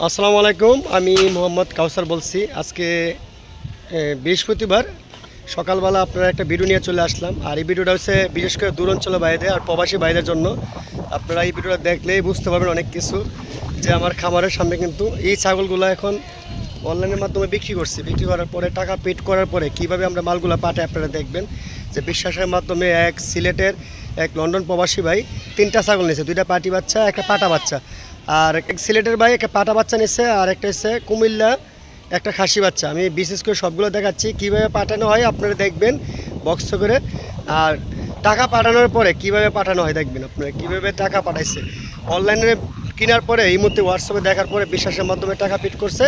আসসালামু আলাইকুম। আমি মোহাম্মদ কাউসার বলছি। আজকে বৃহস্পতিবার সকালবেলা আপনারা একটা ভিডিও নিয়ে চলে আসলাম। আর এই ভিডিওটা হচ্ছে বিশেষ করে দূর অঞ্চলের বাইরে আর প্রবাসী ভাইদের জন্য। আপনারা এই ভিডিওটা দেখলেই বুঝতে পারবেন অনেক কিছু, যে আমার খামারের সামনে কিন্তু এই ছাগলগুলো এখন অনলাইনের মাধ্যমে বিক্রি করছি। বিক্রি করার পরে টাকা পেড করার পরে কীভাবে আমরা মালগুলো পাঠাই আপনারা দেখবেন। যে বিশ্বাসের মাধ্যমে এক সিলেটের এক লন্ডন প্রবাসী ভাই 3টা ছাগল নিয়েছে, 2টা পাটি বাচ্চা একটা পাটা বাচ্চা। আর এক সিলেটের ভাই একটা পাটা বাচ্চা নিচ্ছে, আর একটা হচ্ছে কুমিল্লা একটা খাসি বাচ্চা। আমি বিশেষ করে সবগুলো দেখাচ্ছি কীভাবে পাঠানো হয়, আপনারা দেখবেন বক্স করে। আর টাকা পাঠানোর পরে কীভাবে পাঠানো হয় দেখবেন আপনারা, কীভাবে টাকা পাঠাইছে অনলাইনে কেনার পরে এই মুহূর্তে হোয়াটসঅ্যাপে দেখার পরে বিশ্বাসের মাধ্যমে টাকা পেড করছে,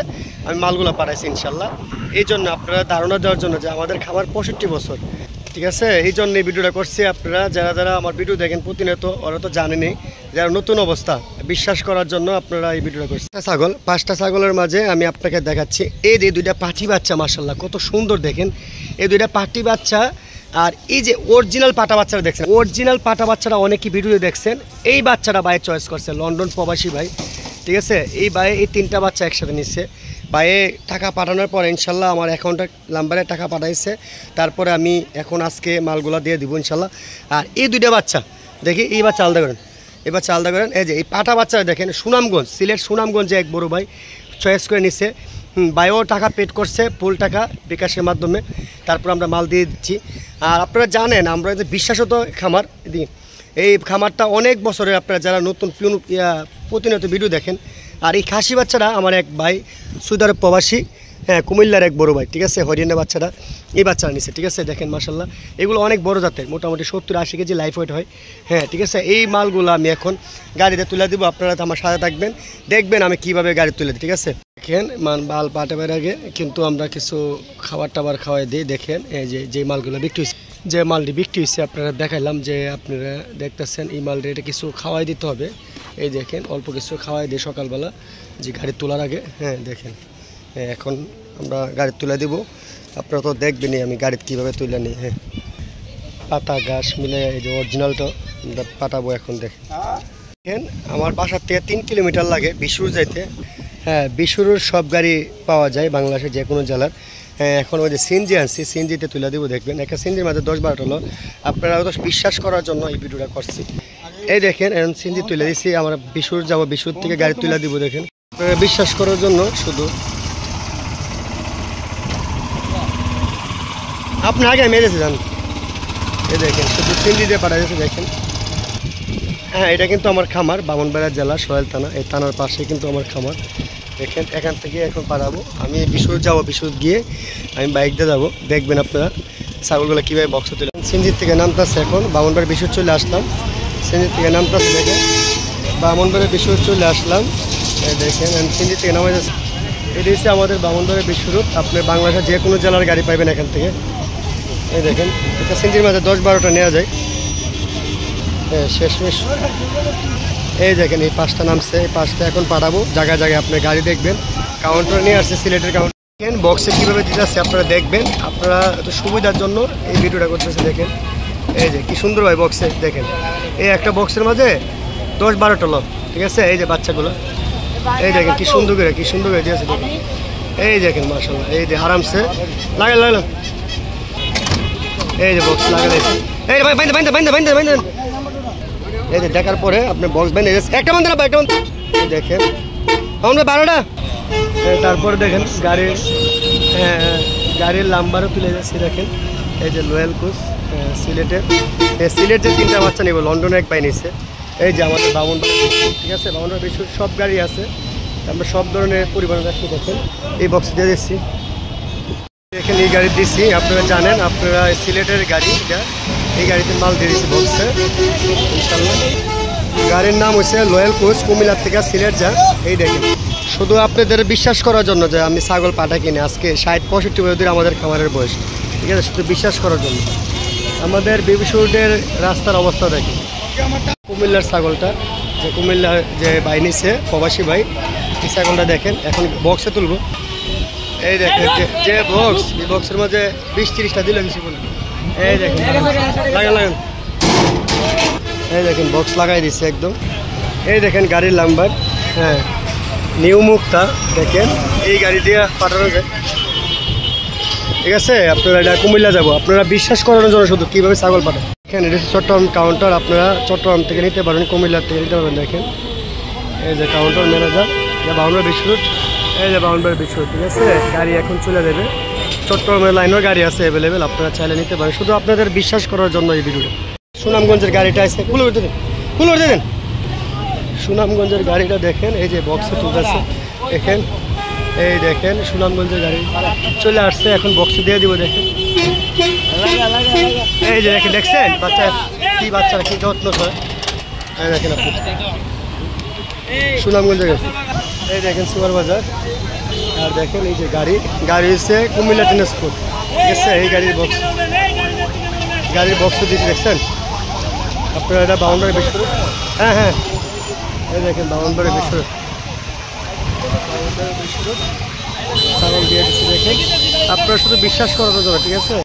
আমি মালগুলো পাঠাইছি ইনশাল্লাহ। এই জন্য আপনারা ধারণা দেওয়ার জন্য যে আমাদের খাবার 65 বছর, ঠিক আছে, এই জন্য এই ভিডিওটা করছি। আপনারা যারা যারা আমার ভিডিও দেখেন প্রতিনিয়ত, ওরা তো জানেনই, যারা নতুন অবস্থা বিশ্বাস করার জন্য আপনারা এই ভিডিওটা করছেন। 5টা ছাগলের মাঝে আমি আপনাকে দেখাচ্ছি এই যে 2টা পাঠি বাচ্চা, মাশাআল্লাহ কত সুন্দর দেখেন এই 2টা পাঠি বাচ্চা। আর এই যে অরিজিনাল পাটা বাচ্চারা দেখছেন, অরিজিনাল পাটা বাচ্চারা অনেকেই ভিডিও দেখছেন। এই বাচ্চাটা ভাই চয়েস করছে লন্ডন প্রবাসী ভাই, ঠিক আছে। এই ভাই এই 3টা বাচ্চা একসাথে নিচ্ছে। ভাইয়ে টাকা পাঠানোর পর ইনশাল্লাহ আমার অ্যাকাউন্টের নাম্বারে টাকা পাঠাইছে, তারপরে আমি এখন আজকে মালগুলো দিয়ে দিব ইনশাল্লাহ। আর এই 2টা বাচ্চা দেখি, এই বাচ্চা আলাদা করেন, এবার আলাদা করেন। এই যে এই পাটা বাচ্চারা দেখেন, সুনামগঞ্জ, সিলেট সুনামগঞ্জে এক বড় ভাই চয়েস করে নিচ্ছে। ভাইও টাকা পেড করছে, ফুল টাকা বিকাশের মাধ্যমে, তারপর আমরা মাল দিয়ে দিচ্ছি। আর আপনারা জানেন আমরা যে বিশ্বাসত খামার, এই খামারটা অনেক বছরের, আপনারা যারা নতুন প্রতিনিয়ত ভিডিও দেখেন। আর এই খাসি বাচ্চাটা আমার এক ভাই সৌদি আরব প্রবাসী, হ্যাঁ কুমিল্লার এক বড় ভাই, ঠিক আছে, হরিয়ানা বাচ্চাটা এই বাচ্চারা নিচ্ছে, ঠিক আছে। দেখেন মাশাল্লাহ এগুলো অনেক বড় জাতের, মোটামুটি 70-80 কেজি লাইফ ওয়েট হয়, হ্যাঁ ঠিক আছে। এই মালগুলো আমি এখন গাড়িতে তুলে দিব, আপনারা তো আমার সাথে থাকবেন, দেখবেন আমি কীভাবে গাড়ি তুলে দিই, ঠিক আছে। দেখেন মাল পাঠাবার আগে কিন্তু আমরা কিছু খাবার টাবার খাওয়াই দিই। দেখেন এই যে মালগুলো বিক্রি হয়েছে, যে মালটি বিক্রি হয়েছে আপনারা দেখাইলাম, যে আপনারা দেখতেছেন এই মালটি, এটা কিছু খাওয়াই দিতে হবে। এই দেখেন অল্প কিছু খাওয়াই দিই সকালবেলা, যে গাড়ি তোলার আগে, হ্যাঁ দেখেন এখন আমরা গাড়ি তুলে দিব। আপনারা তো দেখবেনই আমি গাড়িতে কীভাবে তুলে নিই। হ্যাঁ পাতা ঘাস মিলে এই যে অরিজিনালটা আমরা পাঠাবো এখন। দেখেন আমার বাসার থেকে 3 কিলোমিটার লাগে বিশুর যাইতে। হ্যাঁ বিশুরের সব গাড়ি পাওয়া যায় বাংলাদেশের যে কোনো জেলার। হ্যাঁ এখন ওই যে সিএনজি আনছি, সিএনজিতে তুলে দেবো। দেখবেন একটা সিএনজির মাঝে 10-12 হলো। আপনারা তো বিশ্বাস করার জন্য এই ভিডিওটা করছি। এই দেখেন এখন সিএনজি তুলে দিচ্ছি, আমরা বিশুর যাবো, বিশুর থেকে গাড়ি তুলে দিব। দেখেন আপনারা বিশ্বাস করার জন্য শুধু আপনি আগে মেরেছে যান। এই দেখেন শুধু সিএনজি দিয়ে পাঠা যাচ্ছে। দেখেন হ্যাঁ এটা কিন্তু আমার খামার, ব্রাহ্মণবাড়িয়া জেলা সোহেল থানা, এই থানার পাশে কিন্তু আমার খামার। দেখেন এখান থেকে এখন পাঠাবো, আমি বিশুর যাবো, বিশুর গিয়ে আমি বাইক দিয়ে যাবো। দেখবেন আপনারা ছাগলগুলো কীভাবে বক্সে তুলে। সিএনজির থেকে নামতেছে, এখন ব্রাহ্মণবাড়িয়া বিশুর চলে আসলাম, সিএনজির থেকে নামতেছে। দেখেন ব্রাহ্মণবাড়িয়া বিশুর চলে আসলাম। দেখেন সিএনজির থেকে নামা যাচ্ছে। এটি হচ্ছে আমাদের ব্রাহ্মণবাড়িয়া বিশ্ব রোড। আপনি বাংলাদেশের যে কোনো জেলার গাড়ি পাইবেন এখান থেকে। এই দেখেন একটা সিএনজির মাঝে 10-12টা নেওয়া যায়। হ্যাঁ শেষমেশ এই দেখেন এই 5টা নামছে, এই 5টা এখন পাঠাবো জায়গায় জায়গায়। আপনি গাড়ি দেখবেন, কাউন্টার নিয়ে আসছে সিলেটের কাউন্টার। দেখেন বক্সে কীভাবে দিতে আসছে আপনারা দেখবেন, আপনারা একটু সুবিধার জন্য এই ভিডিওটা করতেছে। দেখেন এই যে কী সুন্দর ভাই বক্সে, দেখেন এই একটা বক্সের মাঝে 10-12টা লোক, ঠিক আছে। এই যে বাচ্চাগুলো এই দেখেন কী সুন্দর করে দিয়েছে। দেখেন এই দেখেন মাশাআল্লাহ, এই যে আরামসে লাগালাম, এই যে বক্স লাগাইছে। এই ভাই বাইন্দা এই যে দেখার পরে আপনি বক্স বাইন্দা একটা বান্ধা না, একটা বান্ধা। দেখেন আমরা 12টা। তারপরে দেখেন গাড়ির নাম্বারও তুলে যাচ্ছে। দেখেন এই যে লোয়াল কোচ সিলেটের 3টা বাচ্চা নেব, লন্ডনে এক পাই নিচ্ছে। এই যে আমাদের ব্রাহ্মণবাড়িয়া, ঠিক আছে, ব্রাহ্মণবাড়িয়া বিশ্বের সব গাড়ি আছে, আমরা সব ধরনের পরিবহন রাখতে। দেখেন এই বক্স দিয়ে দিচ্ছি। দেখেন এই গাড়ি দিচ্ছি, আপনারা জানেন, আপনারা সিলেটের গাড়ি, এই গাড়িতে মাল দিয়ে দিচ্ছি বক্সে ইনশাল্লাহ। গাড়ির নাম হচ্ছে লোয়াল কোচ, কুমিল্লা থেকে সিলেট যা। এই দেখেন শুধু আপনাদের বিশ্বাস করার জন্য যে আমি ছাগল পাঠা কিনে আজকে 60-65 বছর আমাদের খামারের বয়স, ঠিক আছে, শুধু বিশ্বাস করার জন্য। আমাদের বিবিসি রোডের রাস্তার অবস্থা দেখি, কুমিল্লার ছাগলটা, যে কুমিল্লার যে ভাই নিচ্ছে প্রবাসী ভাই, এই ছাগলটা দেখেন এখন বক্সে তুলবো। এই দেখেন যে বক্স, এই বক্সের মাঝে 20-30টা দিলে বেশি বলুন। এই দেখেন লাগান, এই দেখেন বক্স লাগাই দিচ্ছে একদম। এই দেখেন গাড়ির নাম্বার, হ্যাঁ নিউ মুক্তা দেখেন এই গাড়ি দিয়ে পাঠানো যায়। ঠিক আছে, আপনারা এটা কুমিল্লা যাবো, আপনারা বিশ্বাস করানোর জন্য শুধু কীভাবে ছাগল পাঠান। এখানে এটা চট্টগ্রাম কাউন্টার, আপনারা চট্টগ্রাম থেকে নিতে পারেন, কুমিল্লার থেকে নিতে পারবেন। দেখেন এই যে কাউন্টার ম্যানেজার, এটা বাউন্ডার বিস্কুট, এই যে বাউন্ডার বিস্কুট। ঠিক আছে, গাড়ি এখন চলে দেবে, চট্টগ্রামের লাইনেও গাড়ি আছে অ্যাভেলেবেল, আপনারা চাইলে নিতে পারেন, শুধু আপনাদের বিশ্বাস করার জন্য এই ভিডিওটা। সুনামগঞ্জের গাড়িটা আছে, খুলে উঠে দেন, খুলে উঠে দেন। সুনামগঞ্জের গাড়িটা দেখেন, এই যে বক্সে তুলতেছে, দেখেন এই দেখেন সুনামগঞ্জের গাড়ি চলে আসছে, এখন বক্সে দিয়ে দিব। দেখেন এই যে দেখেন, দেখছেন বাচ্চা কি, বাচ্চারা কি যত্ন করে, এই দেখেন আপনি সুনামগঞ্জে গেছে। এই দেখেন সুপার বাজার, আর দেখেন এই যে গাড়ি, গাড়ি হচ্ছে কুমিল্লা ট্রান্সপোর্ট। ঠিক আছে, এই গাড়ির বক্সে দিয়েছি, দেখছেন আপনারা, এটা বাউন্ডারি বিস্কুট। হ্যাঁ হ্যাঁ, এই দেখেন বাউন্ডারি বিস্কুট, ছাগল দিয়ে দিচ্ছি। দেখেন আপনারা শুধু বিশ্বাস করার জন্য। ঠিক আছে।